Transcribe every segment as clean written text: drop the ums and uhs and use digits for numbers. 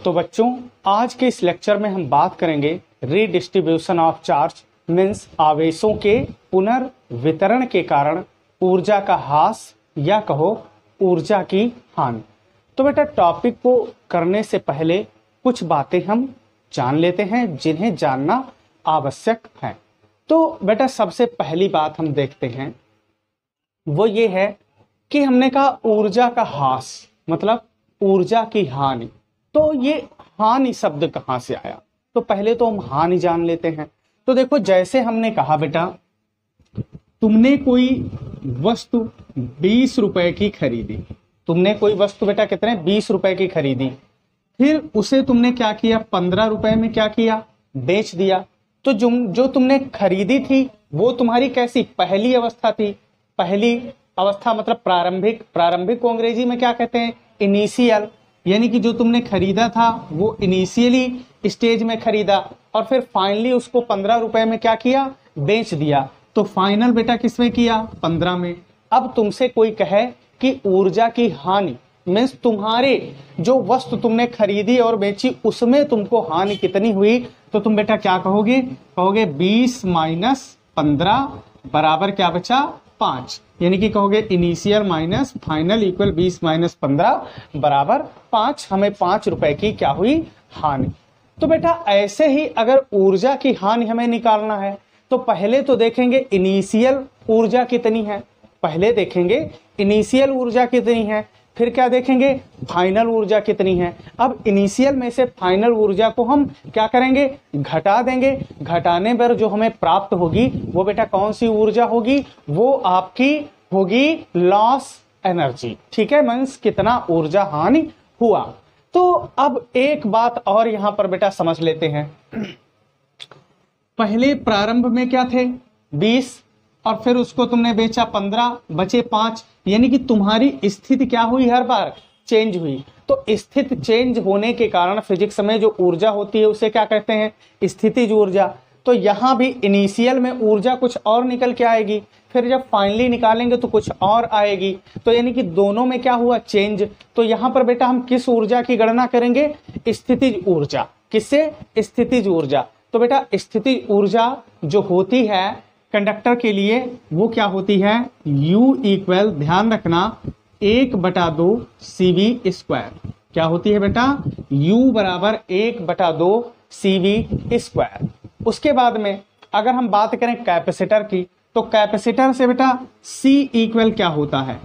तो बच्चों आज के इस लेक्चर में हम बात करेंगे रीडिस्ट्रीब्यूशन ऑफ चार्ज मीन्स आवेशों के पुनर्वितरण के कारण ऊर्जा का ह्रास या कहो ऊर्जा की हानि। तो बेटा टॉपिक को करने से पहले कुछ बातें हम जान लेते हैं जिन्हें जानना आवश्यक है। तो बेटा सबसे पहली बात हम देखते हैं वो ये है कि हमने कहा ऊर्जा का ह्रास मतलब ऊर्जा की हानि। तो ये हानि शब्द कहाँ से आया, तो पहले तो हम हानि जान लेते हैं। तो देखो जैसे हमने कहा बेटा तुमने कोई वस्तु 20 रुपए की खरीदी, तुमने कोई वस्तु बेटा कितने 20 रुपए की खरीदी, फिर उसे तुमने क्या किया 15 रुपए में क्या किया बेच दिया। तो जो तुमने खरीदी थी वो तुम्हारी कैसी पहली अवस्था थी। पहली अवस्था मतलब प्रारंभिक को अंग्रेजी में क्या कहते हैं इनिशियल, यानी कि जो तुमने खरीदा था वो इनिशियली स्टेज में खरीदा और फिर फाइनली उसको 15 रुपए में क्या किया बेच दिया। तो फाइनल बेटा किसमें किया 15 में। अब तुमसे कोई कहे कि ऊर्जा की हानि मीन्स तुम्हारे जो वस्तु तुमने खरीदी और बेची उसमें तुमको हानि कितनी हुई, तो तुम बेटा क्या कहोगे 20 माइनस 15 बराबर क्या बचा 5, यानी कि कहोगे initial minus final equal 20 minus 15 बराबर 5। हमें 5 रुपए की क्या हुई हानि। तो बेटा ऐसे ही अगर ऊर्जा की हानि हमें निकालना है तो पहले तो देखेंगे इनिशियल ऊर्जा कितनी है, पहले देखेंगे इनिशियल ऊर्जा कितनी है, फिर क्या देखेंगे फाइनल ऊर्जा कितनी है। अब इनिशियल में से फाइनल ऊर्जा को हम क्या करेंगे घटा देंगे, घटाने पर जो हमें प्राप्त होगी वो बेटा कौन सी ऊर्जा होगी, वो आपकी होगी लॉस एनर्जी। ठीक है, मींस कितना ऊर्जा हानि हुआ। तो अब एक बात और यहां पर बेटा समझ लेते हैं। पहले प्रारंभ में क्या थे 20 और फिर उसको तुमने बेचा 15 बचे 5, यानी कि तुम्हारी स्थिति क्या हुई हर बार चेंज हुई। तो स्थिति चेंज होने के कारण फिजिक्स में जो ऊर्जा होती है उसे क्या कहते हैं स्थितिज ऊर्जा। तो यहाँ भी इनिशियल में ऊर्जा कुछ और निकल के आएगी, फिर जब फाइनली निकालेंगे तो कुछ और आएगी। तो यानी कि दोनों में क्या हुआ चेंज। तो यहाँ पर बेटा हम किस ऊर्जा की गणना करेंगे स्थितिज ऊर्जा। किससे स्थितिज ऊर्जा। तो बेटा स्थितिज ऊर्जा जो होती है कंडक्टर के लिए वो क्या होती है U इक्वल ध्यान रखना 1/2 CV स्क्वायर। क्या होती है बेटा U बराबर 1/2 CV स्क्वायर। उसके बाद में अगर हम बात करें कैपेसिटर की तो कैपेसिटर से बेटा C इक्वल क्या होता है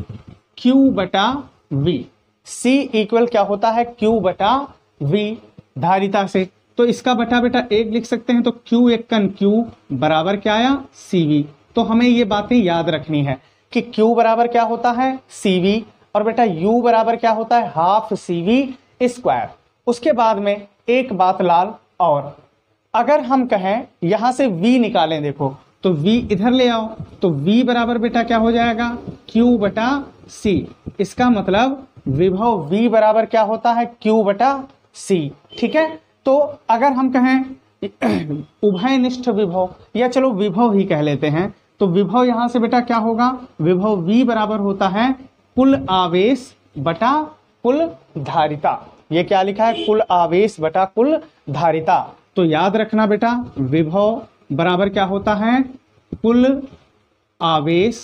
Q/V। C इक्वल क्या होता है Q/V धारिता से। तो इसका बटा बेटा 1 लिख सकते हैं। तो Q एक कन Q बराबर क्या आया CV। तो हमें ये बातें याद रखनी है कि Q बराबर क्या होता है CV और बेटा U बराबर क्या होता है हाफ CV स्क्वायर। उसके बाद में एक बात लाल और अगर हम कहें यहां से V निकालें देखो तो V इधर ले आओ तो V बराबर बेटा क्या हो जाएगा Q/C। इसका मतलब विभव V बराबर क्या होता है Q/C। ठीक है, तो अगर हम कहें उभयनिष्ठ विभव या चलो विभव ही कह लेते हैं तो विभव यहां से बेटा क्या होगा विभव V बराबर होता है कुल आवेश बटा कुल धारिता। ये क्या लिखा है कुल आवेश बटा कुल धारिता। तो याद रखना बेटा विभव बराबर क्या होता है कुल आवेश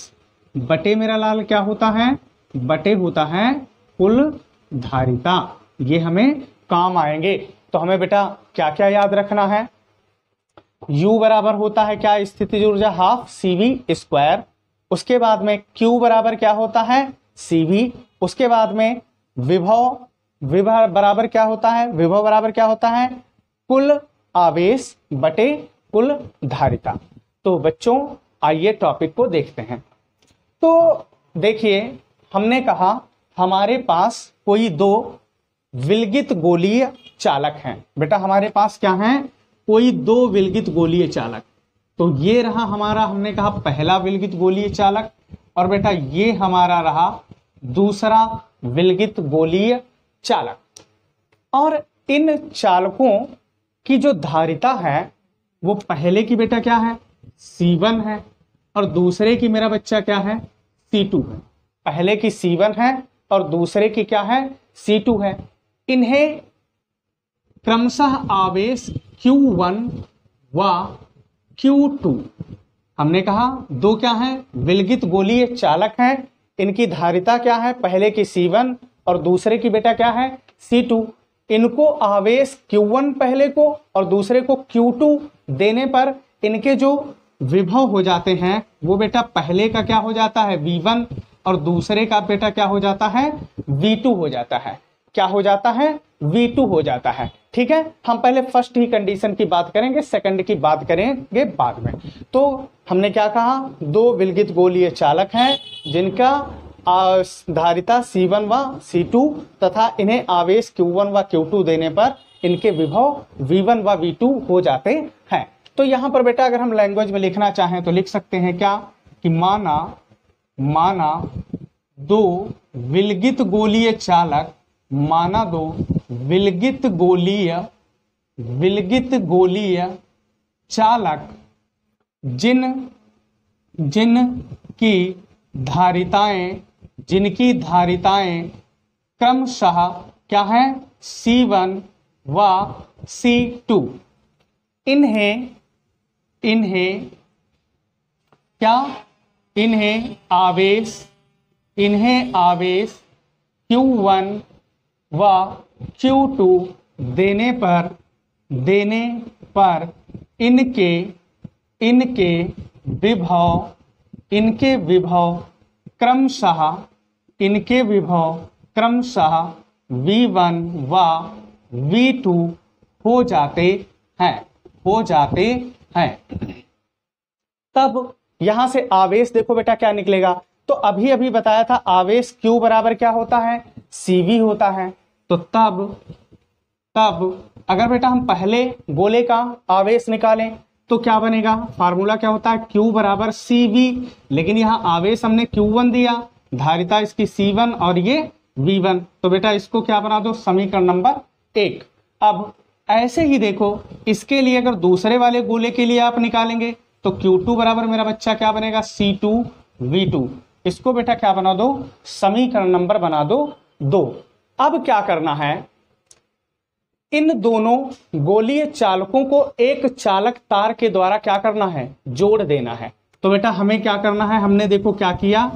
बटे मेरा लाल क्या होता है बटे होता है कुल धारिता। ये हमें काम आएंगे। तो हमें बेटा क्या क्या याद रखना है U बराबर होता है क्या स्थितिज ऊर्जा हाफ CV स्क्वायर। उसके बाद में Q बराबर क्या होता है CV। उसके बाद में विभव बराबर क्या होता है विभव बराबर क्या होता है कुल आवेश बटे कुल धारिता। तो बच्चों आइए टॉपिक को देखते हैं। तो देखिए हमने कहा हमारे पास कोई दो विलगित गोलीय चालक हैं। बेटा हमारे पास क्या है कोई दो विलगित गोलीय चालक। तो ये रहा हमारा हमने कहा पहला विलगित गोलीय चालक और बेटा ये हमारा रहा दूसरा विलगित गोलीय चालक। और इन चालकों की जो धारिता है वो पहले की बेटा क्या है C1 है और दूसरे की मेरा बच्चा क्या है C2 है। पहले की C1 है और दूसरे की क्या है C2 है। इन्हें क्रमशः आवेश Q1 व Q2, हमने कहा दो क्या है, विलगित गोलीय चालक हैं, इनकी धारिता क्या है, पहले की C1 और दूसरे की बेटा क्या है C2। इनको आवेश Q1 पहले को और दूसरे को Q2 देने पर इनके जो विभव हो जाते हैं वो बेटा पहले का क्या हो जाता है V1 और दूसरे का बेटा क्या हो जाता है V2 हो जाता है। क्या हो जाता है V2 हो जाता है। ठीक है, हम पहले फर्स्ट ही कंडीशन की बात करेंगे, सेकंड की बात करेंगे बाद में। तो हमने क्या कहा, दो विलगित गोलीय चालक हैं जिनका धारिता C1 व C2 तथा इन्हें आवेश Q1 व Q2 देने पर इनके विभव V1 व V2 हो जाते हैं। तो यहाँ पर बेटा अगर हम लैंग्वेज में लिखना चाहें तो लिख सकते हैं क्या कि माना दो विलगित गोलीय चालक, माना दो विलगित गोलीय चालक जिनकी धारिताएं क्रमशः क्या है C1 व C2, इन्हें आवेश Q1 व Q2 देने पर इनके विभव क्रमशः V1 व V2 हो जाते हैं। तब यहां से आवेश देखो बेटा क्या निकलेगा, तो अभी बताया था आवेश Q बराबर क्या होता है CV होता है। तो तब अगर बेटा हम पहले गोले का आवेश निकालें तो क्या बनेगा, फार्मूला क्या होता है Q बराबर CV, लेकिन यहाँ आवेश हमने Q1 दिया, धारिता इसकी C1 और ये V1, तो बेटा इसको क्या बना दो समीकरण नंबर 1। अब ऐसे ही देखो इसके लिए अगर दूसरे वाले गोले के लिए आप निकालेंगे तो Q2 बराबर मेरा बच्चा क्या बनेगा C2 V2, इसको बेटा क्या बना दो समीकरण नंबर बना दो 2। अब क्या करना है, इन दोनों गोलीय चालकों को एक चालक तार के द्वारा क्या करना है जोड़ देना है। तो बेटा हमें क्या करना है, हमने देखो क्या किया,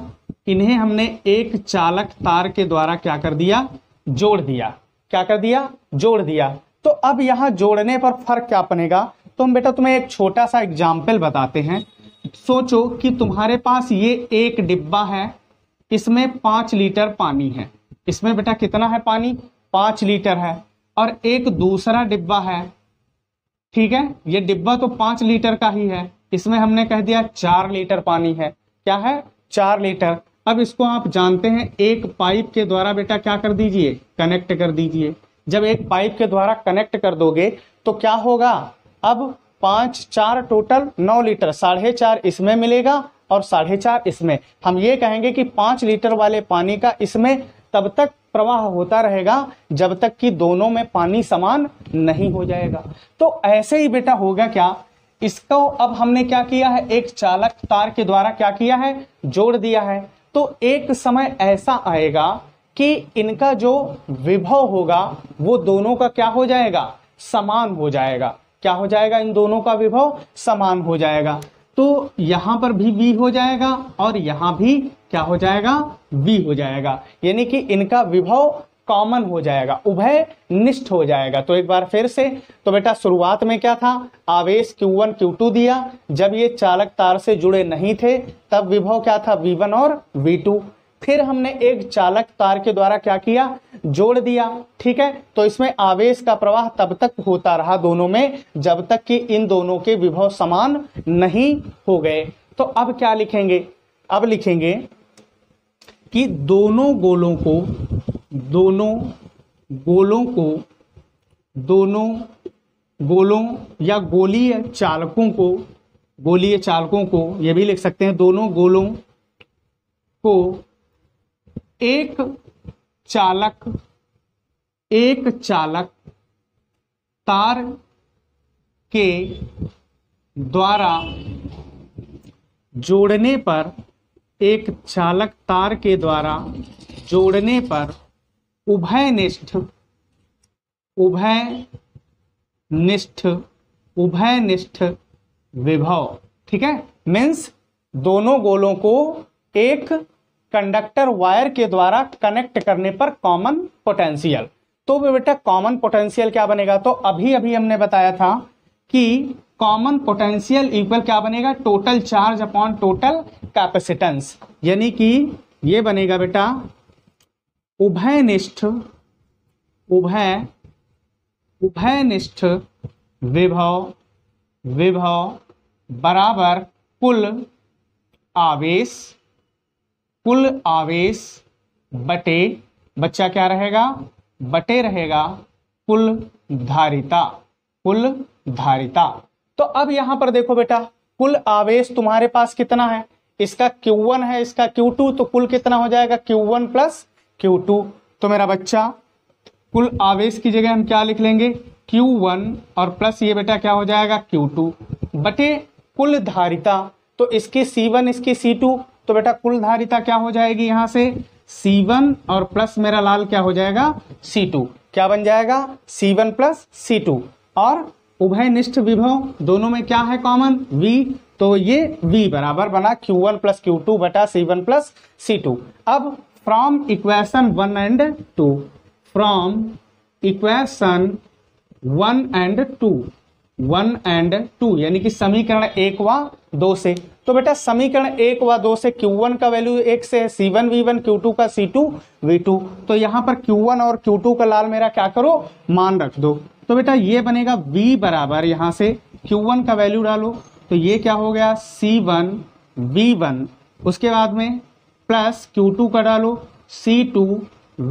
इन्हें हमने एक चालक तार के द्वारा क्या कर दिया जोड़ दिया। क्या कर दिया जोड़ दिया। तो अब यहां जोड़ने पर फर्क क्या बनेगा, तो हम बेटा तुम्हें एक छोटा सा एग्जाम्पल बताते हैं। सोचो कि तुम्हारे पास ये एक डिब्बा है, इसमें 5 लीटर पानी है, इसमें बेटा कितना है पानी 5 लीटर है, और एक दूसरा डिब्बा है, ठीक है, ये डिब्बा तो 5 लीटर का ही है, इसमें हमने कह दिया 4 लीटर पानी है, क्या है 4 लीटर। अब इसको आप जानते हैं एक पाइप के द्वारा बेटा क्या कर दीजिए कनेक्ट कर दीजिए। जब एक पाइप के द्वारा कनेक्ट कर दोगे तो क्या होगा, अब 5 4 टोटल 9 लीटर, 4.5 इसमें मिलेगा और 4.5 इसमें। हम ये कहेंगे कि 5 लीटर वाले पानी का इसमें तब तक प्रवाह होता रहेगा जब तक कि दोनों में पानी समान नहीं हो जाएगा। तो ऐसे ही बेटा होगा क्या, इसको अब हमने क्या किया है एक चालक तार के द्वारा क्या किया है जोड़ दिया है। तो एक समय ऐसा आएगा कि इनका जो विभव होगा वो दोनों का क्या हो जाएगा समान हो जाएगा। क्या हो जाएगा, इन दोनों का विभव समान हो जाएगा। तो यहां पर भी V हो जाएगा और यहां भी क्या हो जाएगा V हो जाएगा, यानी कि इनका विभव कॉमन हो जाएगा, उभय निष्ठ हो जाएगा। तो एक बार फिर से, तो बेटा शुरुआत में क्या था आवेश Q1 Q2 दिया, जब ये चालक तार से जुड़े नहीं थे तब विभव क्या था V1 और V2। फिर हमने एक चालक तार के द्वारा क्या किया जोड़ दिया, ठीक है। तो इसमें आवेश का प्रवाह तब तक होता रहा दोनों में जब तक कि इन दोनों के विभव समान नहीं हो गए। तो अब क्या लिखेंगे, अब लिखेंगे कि दोनों गोलों या गोलीय चालकों को ये भी लिख सकते हैं, दोनों गोलों को एक चालक तार के द्वारा जोड़ने पर, एक चालक तार के द्वारा जोड़ने पर उभयनिष्ठ निष्ठ, उभयनिष्ठ विभव। ठीक है, मीन्स दोनों गोलों को एक कंडक्टर वायर के द्वारा कनेक्ट करने पर कॉमन पोटेंशियल। तो बेटा कॉमन पोटेंशियल क्या बनेगा, तो अभी अभी हमने बताया था कि कॉमन पोटेंशियल इक्वल क्या बनेगा, total charge upon total capacitance, यानी कि ये बनेगा बेटा उभयनिष्ठ विभव बराबर कुल आवेश बटे, बच्चा क्या रहेगा, बटे रहेगा कुल धारिता। तो अब यहां पर देखो बेटा, कुल आवेश तुम्हारे पास कितना है, इसका Q1 है, इसका Q2, तो कुल कितना हो जाएगा Q1 प्लस Q2। तो मेरा बच्चा कुल आवेश की जगह हम क्या लिख लेंगे, Q1 और प्लस ये बेटा क्या हो जाएगा Q2 बटे कुल धारिता, तो इसकी C1 इसकी C2, तो बेटा कुल धारिता क्या हो जाएगी यहाँ से C1 और प्लस मेरा लाल क्या हो जाएगा C2, क्या बन जाएगा C1 प्लस C2। और उभयनिष्ठ विभव दोनों में क्या है कॉमन, V, तो ये V बराबर बना Q1 प्लस Q2 बटा C1 प्लस C2। अब from equation 1 and 2, from equation 1 and 2 यानी कि समीकरण 1 व 2 से, तो बेटा समीकरण 1 व 2 से Q1 का वैल्यू 1 से है C1 V1, Q2 का C2 V2, तो यहाँ पर Q1 और Q2 का लाल मेरा क्या करो मान रख दो। तो बेटा ये बनेगा V बराबर, यहाँ से Q1 का वैल्यू डालो, तो ये क्या हो गया C1 V1, उसके बाद में प्लस Q2 का डालो C2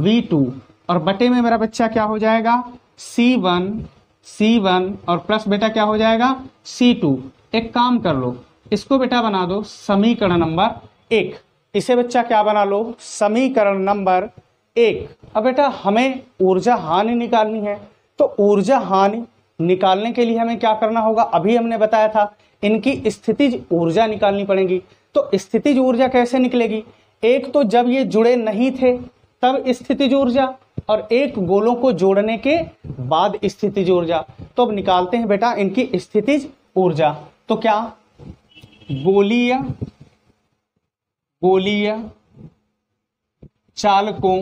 V2, और बटे में मेरा बच्चा क्या हो जाएगा C1 और प्लस बेटा क्या हो जाएगा C2। एक काम कर लो, इसको बेटा बना दो समीकरण नंबर 1, इसे बच्चा क्या बना लो समीकरण नंबर 1। अब बेटा हमें ऊर्जा हानि निकालनी है, तो ऊर्जा हानि निकालने के लिए हमें क्या करना होगा, अभी हमने बताया था इनकी स्थितिज ऊर्जा निकालनी पड़ेगी। तो स्थितिज ऊर्जा कैसे निकलेगी, एक तो जब ये जुड़े नहीं थे तब स्थितिज ऊर्जा, और एक गोलों को जोड़ने के बाद स्थितिज ऊर्जा। तो अब निकालते हैं बेटा इनकी स्थितिज ऊर्जा। तो क्या गोलीय चालकों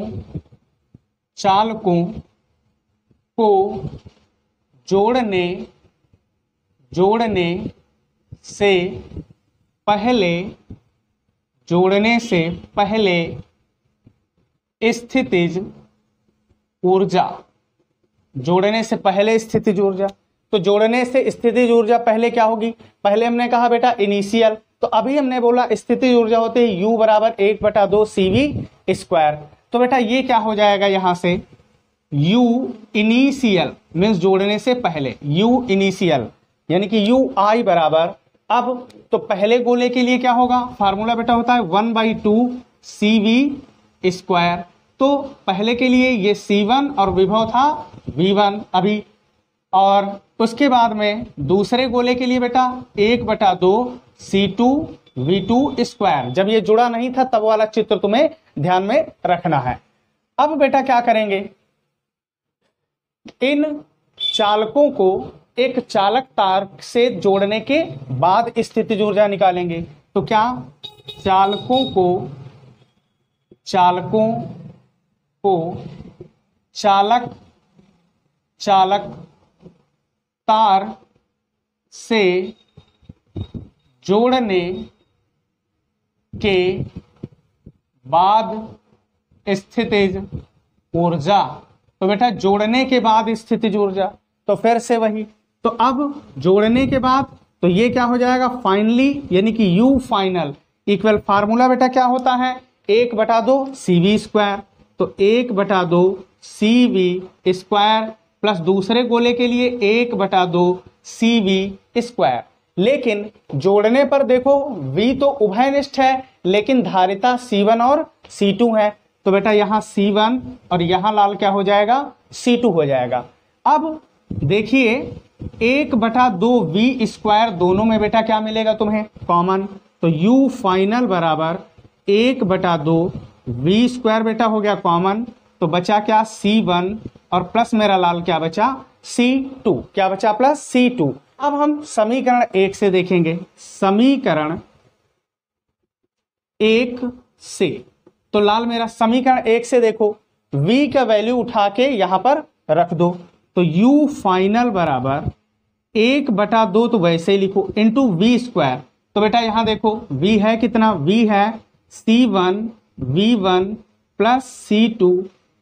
को जोड़ने से पहले स्थितिज ऊर्जा, तो जोड़ने से स्थितिज ऊर्जा पहले क्या होगी, पहले हमने कहा बेटा इनिशियल, तो अभी हमने बोला स्थितिज ऊर्जा होती है U बराबर 1/2 CV²। तो बेटा ये क्या हो जाएगा यहाँ से U इनिशियल मीन्स जोड़ने से पहले U इनिशियल यानी कि UI बराबर, अब तो पहले गोले के लिए क्या होगा फार्मूला बेटा होता है 1/2 CV²। तो पहले के लिए ये C1 और विभव था V1 अभी, और उसके बाद में दूसरे गोले के लिए बेटा 1/2 C2 V2²। जब ये जुड़ा नहीं था तब वाला चित्र तुम्हें ध्यान में रखना है। अब बेटा क्या करेंगे, इन चालकों को एक चालक तार से जोड़ने के बाद स्थितिज ऊर्जा निकालेंगे। तो क्या चालकों को चालक तार से जोड़ने के बाद स्थितिज ऊर्जा, तो बेटा जोड़ने के बाद स्थितिज ऊर्जा, तो फिर से वही, तो अब जोड़ने के बाद तो ये क्या हो जाएगा फाइनली यानी कि U फाइनल इक्वल फार्मूला बेटा क्या होता है 1/2 CV²। तो 1/2 CV² प्लस दूसरे गोले के लिए 1/2 CV²। लेकिन जोड़ने पर देखो V तो उभयनिष्ठ है लेकिन धारिता C1 और C2 है, तो बेटा यहाँ C1 और यहाँ लाल क्या हो जाएगा C2 हो जाएगा। अब देखिए 1/2 V² दोनों में बेटा क्या मिलेगा तुम्हें कॉमन, तो U फाइनल बराबर 1/2 V² बेटा हो गया कॉमन, तो बचा क्या C1 और प्लस मेरा लाल क्या बचा, C2, क्या बचा प्लस C2। अब हम समीकरण 1 से देखेंगे, समीकरण 1 से, तो लाल मेरा समीकरण 1 से देखो, V का वैल्यू उठा के यहां पर रख दो, तो U फाइनल बराबर 1/2, तो वैसे ही लिखो, इंटू V²। तो बेटा यहां देखो V है कितना, V है C1 V1 plus C2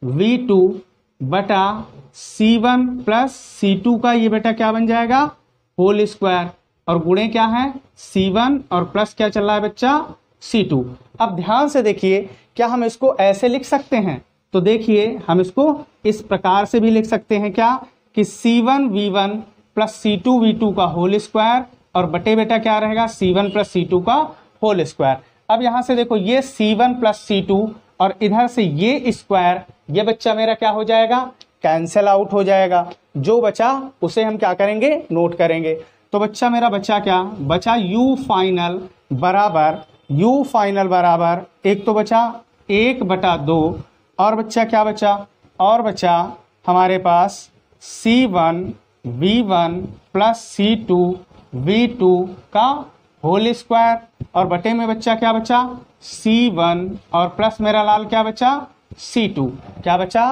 V2 बटा C1 प्लस C2 का ये बेटा क्या बन जाएगा, होल स्क्वायर, और गुणे क्या है C1 और प्लस क्या चल रहा है बच्चा, C2। अब ध्यान से देखिए, क्या हम इसको ऐसे लिख सकते हैं, तो देखिए हम इसको इस प्रकार से भी लिख सकते हैं, क्या कि C1 V1 plus C2 V2 का होल स्क्वायर, और बटे बेटा क्या रहेगा C1 प्लस C2 का होल स्क्वायर। अब यहां से देखो ये C1 प्लस C2 और इधर से ये स्क्वायर, ये बच्चा मेरा क्या हो जाएगा, कैंसिल आउट हो जाएगा, जो बचा उसे हम क्या करेंगे, नोट करेंगे। तो बच्चा मेरा बचा क्या, बचा U फाइनल बराबर एक तो बचा 1/2, और बच्चा क्या बचा, और बचा हमारे पास C1 V1 plus C2 V2 का होल स्क्वायर, और बटे में बच्चा क्या बचा C1 और प्लस मेरा लाल क्या बचा C2, क्या बचा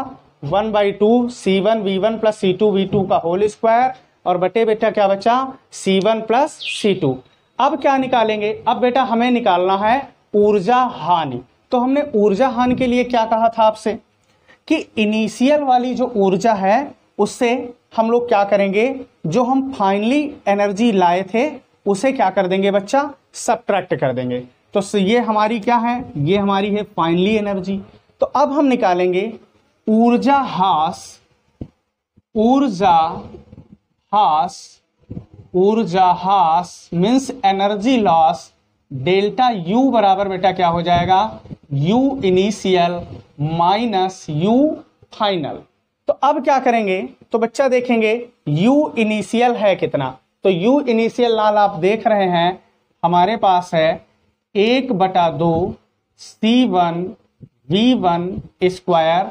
1/2 C1 V1 plus C2 V2 का होल स्क्वायर, और बटे बेटा क्या बचा C1 प्लस C2। अब क्या निकालेंगे, अब बेटा हमें निकालना है ऊर्जा हानि। तो हमने ऊर्जा हानि के लिए क्या कहा था आपसे, कि इनिशियल वाली जो ऊर्जा है उससे हम लोग क्या करेंगे, जो हम फाइनली एनर्जी लाए थे उसे क्या कर देंगे बच्चा, सब्ट्रैक्ट कर देंगे। तो ये हमारी क्या है, ये हमारी है फाइनली एनर्जी। तो अब हम निकालेंगे ऊर्जा हास means energy loss, delta U बराबर बेटा क्या हो जाएगा, U initial minus U final. तो अब क्या करेंगे, तो बच्चा देखेंगे U इनिशियल है कितना, तो U इनिशियल लाल आप देख रहे हैं हमारे पास है 1/2 C1 V1 स्क्वायर,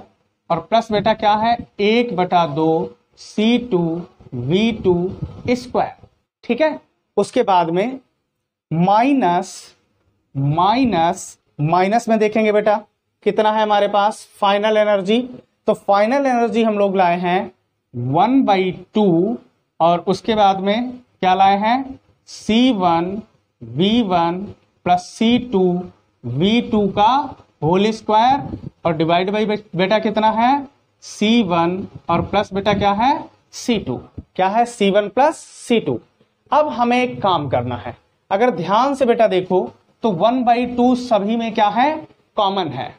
और प्लस बेटा क्या है 1/2 C2 V2 स्क्वायर, ठीक है। उसके बाद में माइनस में देखेंगे बेटा कितना है हमारे पास फाइनल एनर्जी, तो फाइनल एनर्जी हम लोग लाए हैं 1/2, और उसके बाद में क्या लाए हैं C1 V1 plus C2 V2 का होल स्क्वायर, और डिवाइड बाई बेटा कितना है C1 और प्लस बेटा क्या है C2, क्या है C1 प्लस C2। अब हमें एक काम करना है, अगर ध्यान से बेटा देखो तो 1/2 सभी में क्या है, कॉमन है।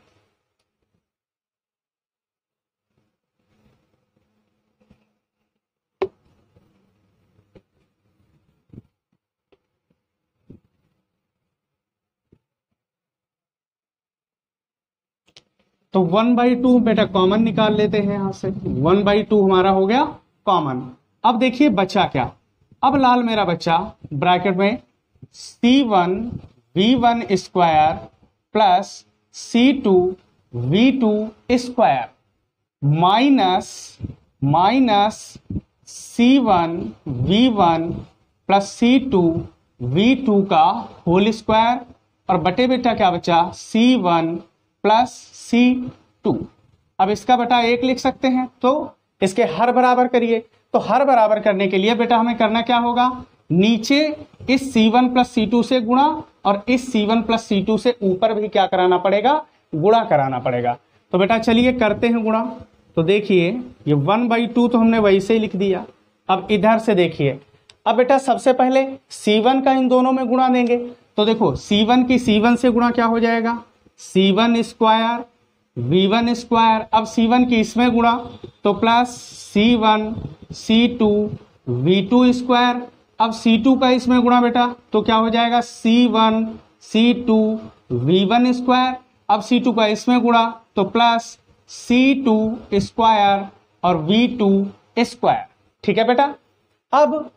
तो 1/2 बेटा कॉमन निकाल लेते हैं, यहां से 1/2 हमारा हो गया कॉमन। अब देखिए बचा क्या, अब लाल मेरा बच्चा ब्रैकेट में C1 V1 square plus C2 V2 square minus C1 V1 plus C2 V2 का होल स्क्वायर, और बटे बेटा क्या बचा C1 प्लस C2। अब इसका बटा 1 लिख सकते हैं, तो इसके हर बराबर करिए। तो हर बराबर करने के लिए बेटा हमें करना क्या होगा, नीचे इस C1 प्लस C2 से गुणा, और इस C1 प्लस C2 से ऊपर भी क्या कराना पड़ेगा, गुणा कराना पड़ेगा। तो बेटा चलिए करते हैं गुणा। तो देखिए ये 1/2 तो हमने वैसे ही लिख दिया। अब इधर से देखिए, अब बेटा सबसे पहले C1 का इन दोनों में गुणा देंगे। तो देखो C1 की C1 से गुणा क्या हो जाएगा, C1 स्क्वायर V1 स्क्वायर, अब C1 की इसमें गुणा तो plus C1 C2 V2 square, अब C2 का इसमें गुणा बेटा तो क्या हो जाएगा C1 C2 V1 स्क्वायर, अब C2 का इसमें गुणा तो प्लस C2 स्क्वायर और V2 स्क्वायर, ठीक है बेटा। अब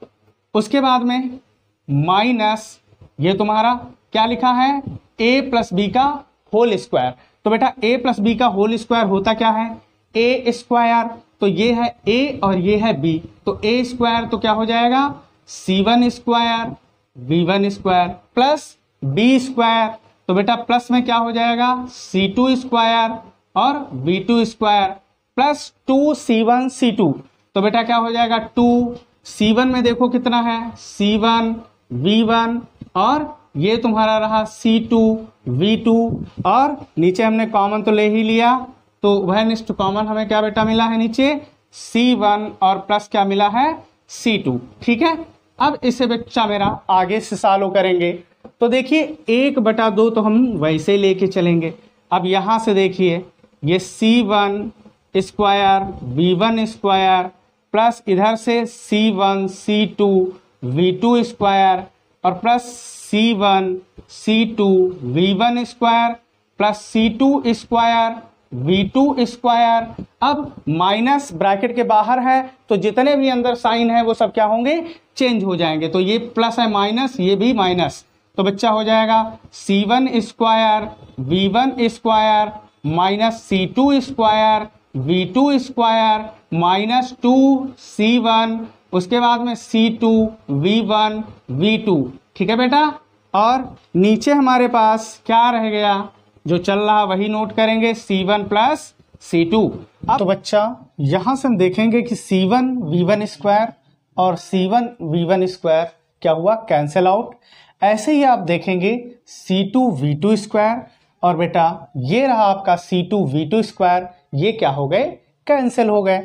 उसके बाद में माइनस ये तुम्हारा क्या लिखा है a प्लस बी का होल स्क्वायर। तो बेटा a प्लस बी का होल स्क्वायर होता क्या है a स्क्वायर, तो ये है a और ये है b, तो a स्क्वायर तो क्या हो जाएगा c1 square v1 square plus b square, तो बेटा प्लस में क्या हो जाएगा c2 स्क्वायर और v2 square plus 2c1 c2, तो बेटा क्या हो जाएगा 2 c1 में देखो कितना है c1 v1 और ये तुम्हारा रहा c2 v2 और नीचे हमने कॉमन तो ले ही लिया, तो उभयनिष्ठ कॉमन हमें क्या बेटा मिला है नीचे c1 और प्लस क्या मिला है c2। ठीक है, अब इसे बच्चा मेरा आगे से सॉल्व करेंगे। तो देखिए 1/2 तो हम वैसे लेके चलेंगे। अब यहां से देखिए ये c1 square v1 square plus इधर से c1 c2 v2 स्क्वायर और plus c1 c2 v1 square plus c2 square v2 square. अब माइनस ब्रैकेट के बाहर है तो जितने भी अंदर साइन है वो सब क्या होंगे चेंज हो जाएंगे, तो ये प्लस है माइनस, ये भी माइनस, तो बच्चा हो जाएगा c1 square v1 square minus c2 square v2 square minus 2c1 उसके बाद में c2 v1 v2। ठीक है बेटा, और नीचे हमारे पास क्या रह गया, जो चल रहा वही नोट करेंगे c1 प्लस c2। अब तो बच्चा यहां से हम देखेंगे कि c1 v1 स्क्वायर और c1 v1 स्क्वायर क्या हुआ कैंसिल आउट। ऐसे ही आप देखेंगे c2 v2 स्क्वायर और बेटा ये रहा आपका c2 v2 स्क्वायर, ये क्या हो गए कैंसिल हो गए।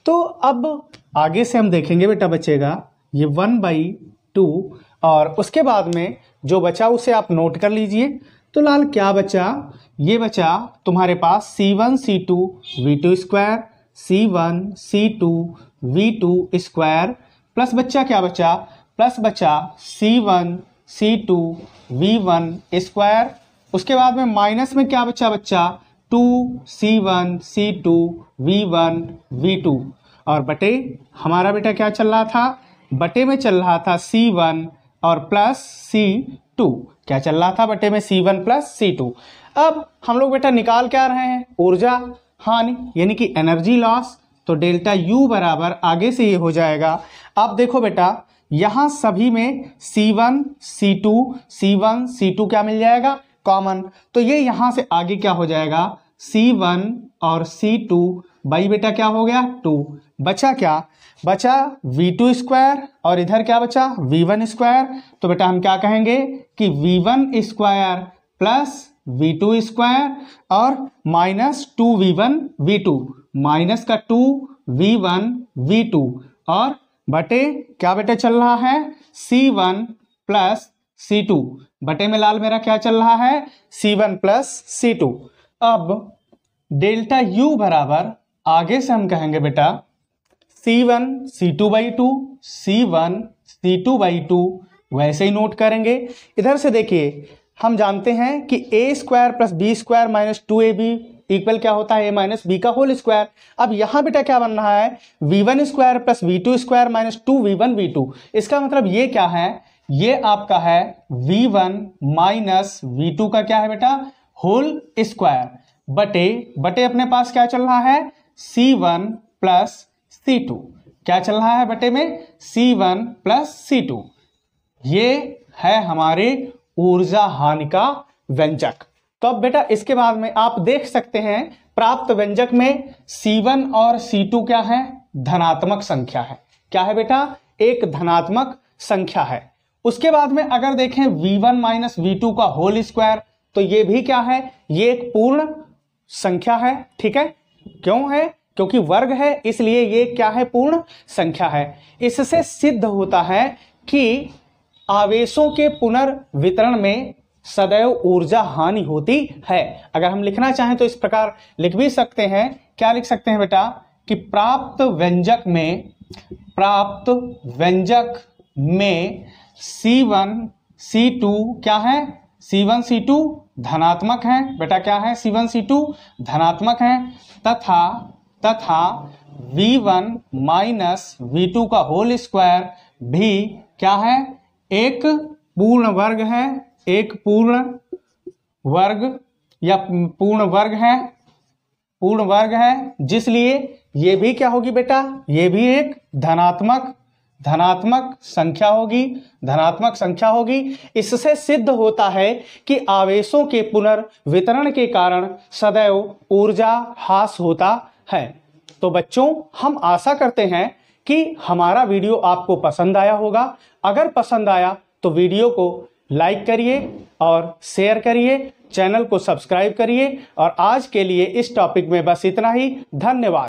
तो अब आगे से हम देखेंगे बेटा बचेगा ये 1/2 और उसके बाद में जो बचा उसे आप नोट कर लीजिए। तो लाल क्या बचा, ये बचा तुम्हारे पास c1 c2 v2 square c1 c2 v2 square plus बच्चा क्या बचा, प्लस बचा c1 c2 v1 स्क्वायर, उसके बाद में माइनस में क्या बचा बच्चा 2c1 c2 v1 v2 और बटे हमारा बेटा क्या चल रहा था, बटे में चल रहा था c1 और प्लस c2, क्या चल रहा था बटे में c1 प्लस c2। अब हम लोग बेटा निकाल क्या रहे हैं ऊर्जा हानि यानी कि एनर्जी लॉस, तो डेल्टा U बराबर आगे से ये हो जाएगा। अब देखो बेटा यहां सभी में c1 c2 क्या मिल जाएगा कॉमन, तो ये यहां से आगे क्या हो जाएगा c1 और c2 बाई बेटा क्या हो गया 2, बचा क्या बचा v2 स्क्वायर और इधर क्या बचा v1 स्क्वायर, तो बेटा हम क्या कहेंगे कि v1 square plus v2 square और माइनस 2v1 v2 माइनस का 2v1 v2 और बटे क्या बेटे चल रहा है c1 प्लस c2, बटे में लाल मेरा क्या चल रहा है c1 प्लस c2। अब डेल्टा U बराबर आगे से हम कहेंगे बेटा c1 c2/2 c1 c2/2 वैसे ही नोट करेंगे। इधर से देखिए हम जानते हैं कि a square plus b square minus 2ab equal क्या होता है a माइनस b का होल स्क्वायर। अब यहां बेटा क्या बन रहा है v1 square plus v2 square minus 2v1 v2, इसका मतलब ये क्या है, ये आपका है v1 माइनस v2 का क्या है बेटा होल स्क्वायर बटे बटे अपने पास क्या चल रहा है c1 प्लस c2, क्या चल रहा है बटे में c1 प्लस c2, ये है हमारे ऊर्जा हानि का व्यंजक। तो अब बेटा इसके बाद में आप देख सकते हैं प्राप्त व्यंजक में c1 और c2 क्या है धनात्मक संख्या है, क्या है बेटा एक धनात्मक संख्या है। उसके बाद में अगर देखें v1 माइनस v2 का होल स्क्वायर, तो ये भी क्या है ये एक पूर्ण संख्या है। ठीक है, क्यों है क्योंकि वर्ग है इसलिए ये क्या है पूर्ण संख्या है। इससे सिद्ध होता है कि आवेशों के पुनर्वितरण में सदैव ऊर्जा हानि होती है। अगर हम लिखना चाहें तो इस प्रकार लिख भी सकते हैं, क्या लिख सकते हैं बेटा कि प्राप्त व्यंजक में c1 c2 क्या है c1 c2 धनात्मक है बेटा, क्या है c1 c2 धनात्मक है तथा v1 माइनस v2 का होल स्क्वायर भी क्या है एक पूर्ण वर्ग है, एक पूर्ण वर्ग या पूर्ण वर्ग है जिसलिए ये भी क्या होगी बेटा, ये भी एक धनात्मक संख्या होगी, धनात्मक संख्या होगी। इससे सिद्ध होता है कि आवेशों के पुनर्वितरण के कारण सदैव ऊर्जा ह्रास होता है। तो बच्चों, हम आशा करते हैं कि हमारा वीडियो आपको पसंद आया होगा। अगर पसंद आया तो वीडियो को लाइक करिए और शेयर करिए, चैनल को सब्सक्राइब करिए। और आज के लिए इस टॉपिक में बस इतना ही। धन्यवाद।